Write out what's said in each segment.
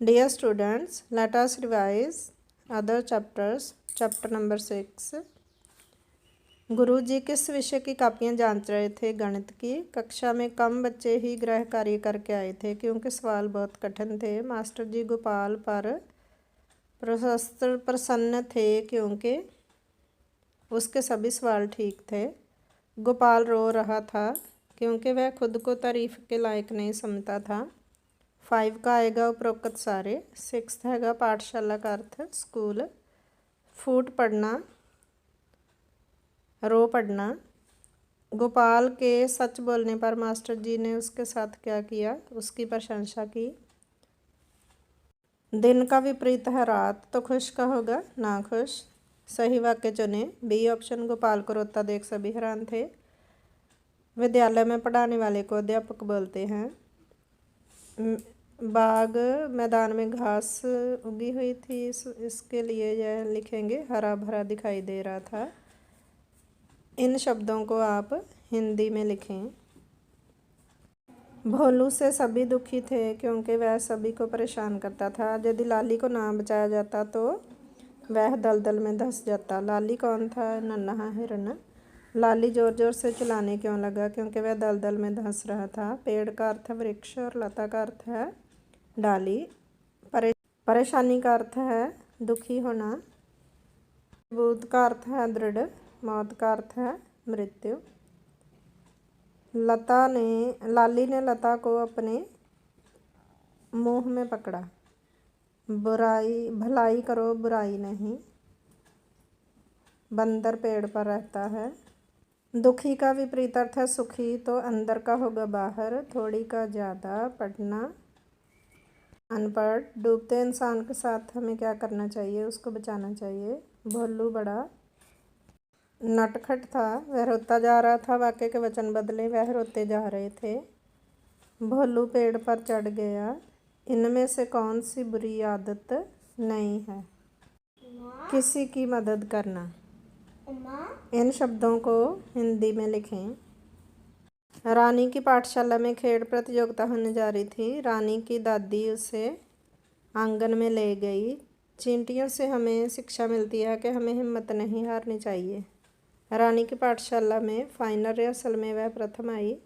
Dear students, let us revise other chapters. Chapter number 6. गुरु जी किस विषय की कापियाँ जांच रहे थे? गणित की। कक्षा में कम बच्चे ही गृह कार्य करके आए थे क्योंकि सवाल बहुत कठिन थे। मास्टर जी गोपाल पर प्रसन्न थे क्योंकि उसके सभी सवाल ठीक थे। गोपाल रो रहा था क्योंकि वह खुद को तारीफ के लायक नहीं समझता था। 5 का आएगा उपरोक्त सारे। 6 हैगा पाठशाला का अर्थ स्कूल। फूट पढ़ना, रो पढ़ना। गोपाल के सच बोलने पर मास्टर जी ने उसके साथ क्या किया? उसकी प्रशंसा की। दिन का विपरीत है रात, तो खुश का होगा ना खुश। सही वाक्य चुने। B option. गोपाल को रोता देख सभी हैरान थे। विद्यालय में पढ़ाने वाले को अध्यापक बोलते हैं। बाग मैदान में घास उगी हुई थी, इसके लिए यह लिखेंगे हरा भरा दिखाई दे रहा था। इन शब्दों को आप हिंदी में लिखें। भोलू से सभी दुखी थे क्योंकि वह सभी को परेशान करता था। यदि लाली को ना बचाया जाता तो वह दलदल में धंस जाता। लाली कौन था? नन्हा हिरण। लाली जोर जोर से चिल्लाने क्यों लगा? क्योंकि वह दलदल में धंस रहा था। पेड़ का अर्थ वृक्ष और लता का अर्थ है डाली। परेशानी का अर्थ है दुखी होना। भूत का अर्थ है दृढ़। मौत का अर्थ है मृत्यु। लाली ने लता को अपने मुंह में पकड़ा। भलाई करो बुराई नहीं। बंदर पेड़ पर रहता है। दुखी का विपरीत अर्थ है सुखी, तो अंदर का होगा बाहर। थोड़ी का ज़्यादा। पढ़ना अनपढ़। डूबते इंसान के साथ हमें क्या करना चाहिए? उसको बचाना चाहिए। भोलू बड़ा नटखट था, वह रोता जा रहा था। वाक्य के वचन बदले, वह रोते जा रहे थे। भोलू पेड़ पर चढ़ गया। इनमें से कौन सी बुरी आदत नहीं है? किसी की मदद करना। इन शब्दों को हिंदी में लिखें। रानी की पाठशाला में खेल प्रतियोगिता होने जा रही थी। रानी की दादी उसे आंगन में ले गई। चींटियों से हमें शिक्षा मिलती है कि हमें हिम्मत नहीं हारनी चाहिए। रानी की पाठशाला में फाइनल रिहर्सल में वह प्रथम आई।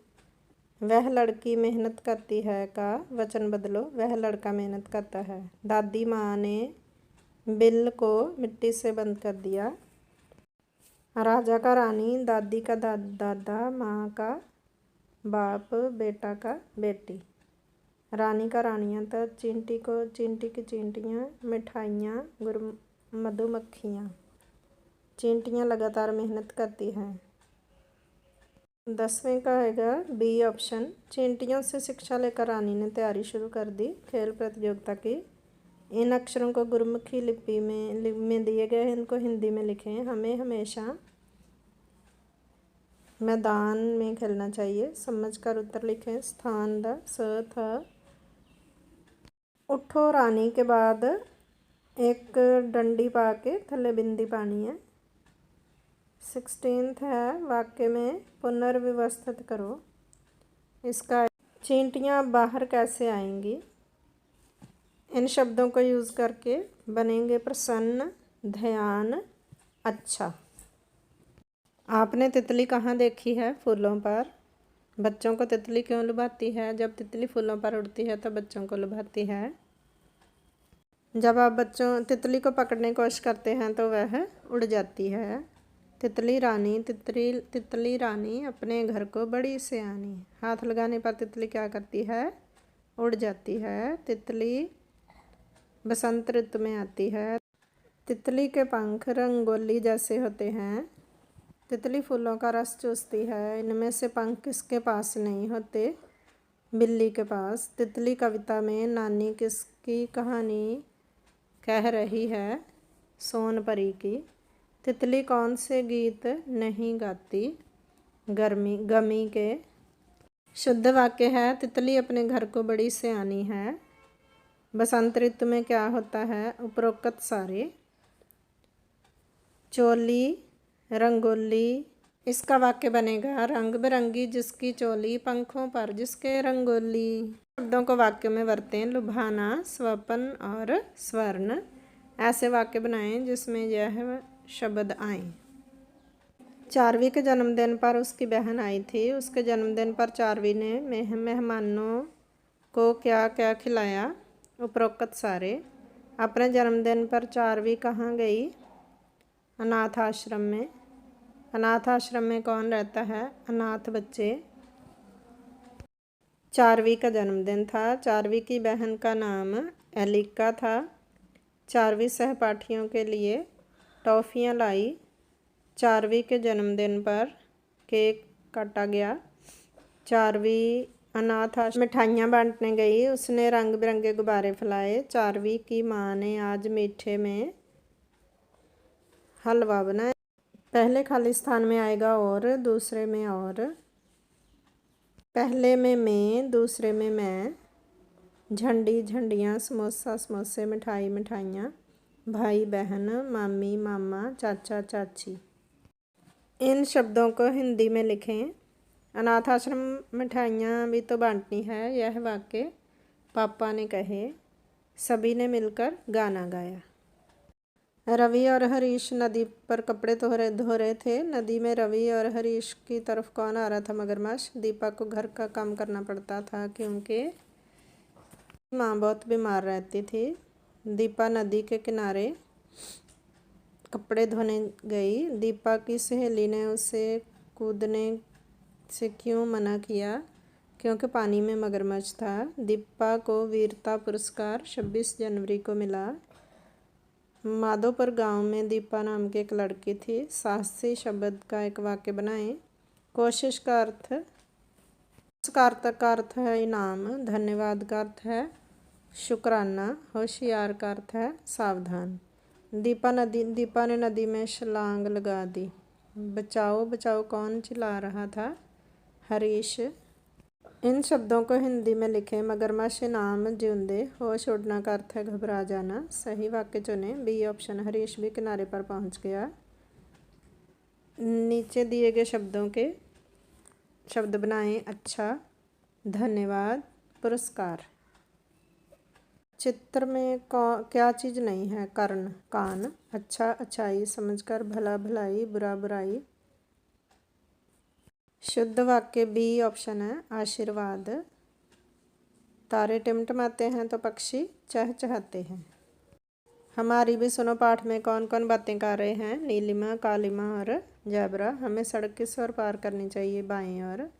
वह लड़की मेहनत करती है का वचन बदलो, वह लड़का मेहनत करता है। दादी माँ ने बिल को मिट्टी से बंद कर दिया। राजा का रानी, दादी का दादा, माँ का बाप, बेटा का बेटी। रानी का रानियाँ तो चींटी की चींटियाँ, मिठाइयाँ, मधुमक्खियाँ। चींटियाँ लगातार मेहनत करती हैं। 10वें का आएगा बी ऑप्शन। चींटियों से शिक्षा लेकर रानी ने तैयारी शुरू कर दी खेल प्रतियोगिता की। इन अक्षरों को गुरुमुखी लिपि में दिए गए हैं, इनको हिंदी में लिखें। हमें हमेशा मैदान में खेलना चाहिए। समझकर उत्तर लिखें। स्थान द स था। उठो रानी के बाद एक डंडी पा के थले बिंदी पानी है। 16 है वाक्य में पुनर्व्यवस्थित करो। इसका चींटियाँ बाहर कैसे आएंगी? इन शब्दों को यूज़ करके बनेंगे प्रसन्न, ध्यान, अच्छा। आपने तितली कहाँ देखी है? फूलों पर। बच्चों को तितली क्यों लुभाती है? जब तितली फूलों पर उड़ती है तो बच्चों को लुभाती है। जब आप तितली को पकड़ने की कोशिश करते हैं तो वह उड़ जाती है। तितली रानी अपने घर को बड़ी सियानी। हाथ लगाने पर तितली क्या करती है? उड़ जाती है। तितली बसंत ऋतु में आती है। तितली के पंख रंगोली जैसे होते हैं। तितली फूलों का रस चूसती है। इनमें से पंख किसके पास नहीं होते? बिल्ली के पास। तितली कविता में नानी किसकी कहानी कह रही है? सोनपरी की। तितली कौन से गीत नहीं गाती? गमी के। शुद्ध वाक्य है तितली अपने घर को बड़ी सियानी है। बसंत ऋतु में क्या होता है? उपरोक्त सारे। चोली, रंगोली, इसका वाक्य बनेगा रंग बिरंगी जिसकी चोली, पंखों पर जिसके रंगोली। शब्दों को वाक्य में वरतें। लुभाना, स्वप्न और स्वर्ण। ऐसे वाक्य बनाएं जिसमें यह शब्द आए। चारवी के जन्मदिन पर उसकी बहन आई थी। उसके जन्मदिन पर चारवी ने मेहमानों को क्या क्या खिलाया? उपरोक्त सारे। अपने जन्मदिन पर चारवी कहाँ गई? अनाथ आश्रम में। अनाथ आश्रम में कौन रहता है? अनाथ बच्चे। चारवी का जन्मदिन था। चारवी की बहन का नाम एलिका था। चारवी सहपाठियों के लिए टॉफ़ियाँ लाई। चारवी के जन्मदिन पर केक काटा गया। चारवी अनाथ आश्रम मिठाइयाँ बांटने गई। उसने रंग बिरंगे गुब्बारे फैलाए। चारवी की माँ ने आज मीठे में हलवा बनाया। पहले खाली स्थान में आएगा और, दूसरे में और। पहले में मैं, दूसरे में मैं। झंडी झंडियाँ, समोसा समोसे, मिठाई मिठाइयाँ, भाई बहन, मामी मामा, चाचा चाची। इन शब्दों को हिंदी में लिखें। अनाथ आश्रम मिठाइयाँ भी तो बांटनी है। यह वाक्य पापा ने कहे। सभी ने मिलकर गाना गाया। रवि और हरीश नदी पर कपड़े धो रहे थे। नदी में रवि और हरीश की तरफ कौन आ रहा था? मगरमच्छ। दीपा को घर का काम करना पड़ता था क्योंकि माँ बहुत बीमार रहती थी। दीपा नदी के किनारे कपड़े धोने गई। दीपा की सहेली ने उसे कूदने से क्यों मना किया? क्योंकि पानी में मगरमच्छ था। दीपा को वीरता पुरस्कार 26 जनवरी को मिला। माधोपुर गांव में दीपा नाम की एक लड़की थी। साहसी शब्द का एक वाक्य बनाएं। कोशिश का अर्थ, का अर्थ है इनाम। धन्यवाद का अर्थ है शुक्राना। होशियार का अर्थ है सावधान। दीपा ने नदी में छलांग लगा दी। बचाओ बचाओ कौन चिल्ला रहा था? हरीश। इन शब्दों को हिंदी में लिखें। मगरमच्छ इनाम, जिंदे। होश उड़ना का अर्थ है घबरा जाना। सही वाक्य चुनें। B option. हरीश भी किनारे पर पहुंच गया। नीचे दिए गए शब्दों के शब्द बनाएं। अच्छा, धन्यवाद, पुरस्कार। चित्र में क्या चीज़ नहीं है? कर्ण, कान। अच्छा, अच्छाई। समझकर, भला, भलाई, बुरा, बुराई। शुद्ध वाक्य बी ऑप्शन है, आशीर्वाद। तारे टिमटिमाते हैं तो पक्षी चहचहाते हैं। हमारी भी सुनो पाठ में कौन कौन बातें कर रहे हैं? नीलिमा, कालिमा और जैबरा। हमें सड़क किस ओर पार करनी चाहिए? बाएं ओर।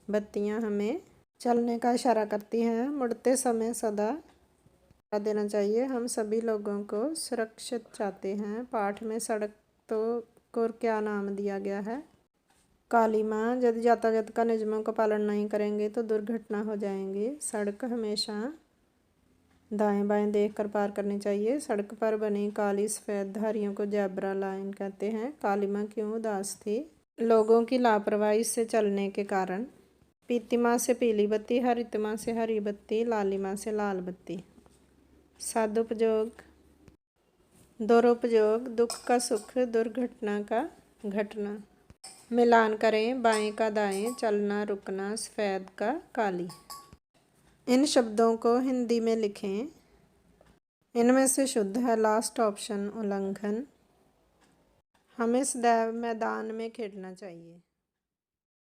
बत्तियां हमें चलने का इशारा करती हैं। मुड़ते समय सदा देना चाहिए। हम सभी लोगों को सुरक्षित चाहते हैं। पाठ में सड़क को क्या नाम दिया गया है? काली माँ। यदि यातायात का नियमों का पालन नहीं करेंगे तो दुर्घटना हो जाएंगी। सड़क हमेशा दाएं बाएं देखकर पार करनी चाहिए। सड़क पर बनी काली सफ़ेद धारियों को जैब्रा लाइन कहते हैं। काली माँ क्यों उदास थी? लोगों की लापरवाही से चलने के कारण। पीती माँ से पीली बत्ती, हरित माँ से हरी बत्ती, लाली माँ से लाल बत्ती। सदुपयोग, दुरुपयोग, दुख का सुख, दुर्घटना का घटना। मिलान करें। बाएं का दाएं, चलना रुकना, सफ़ेद का काली। इन शब्दों को हिंदी में लिखें। इनमें से शुद्ध है लास्ट ऑप्शन, उल्लंघन। हमें सदैव मैदान में खेलना चाहिए।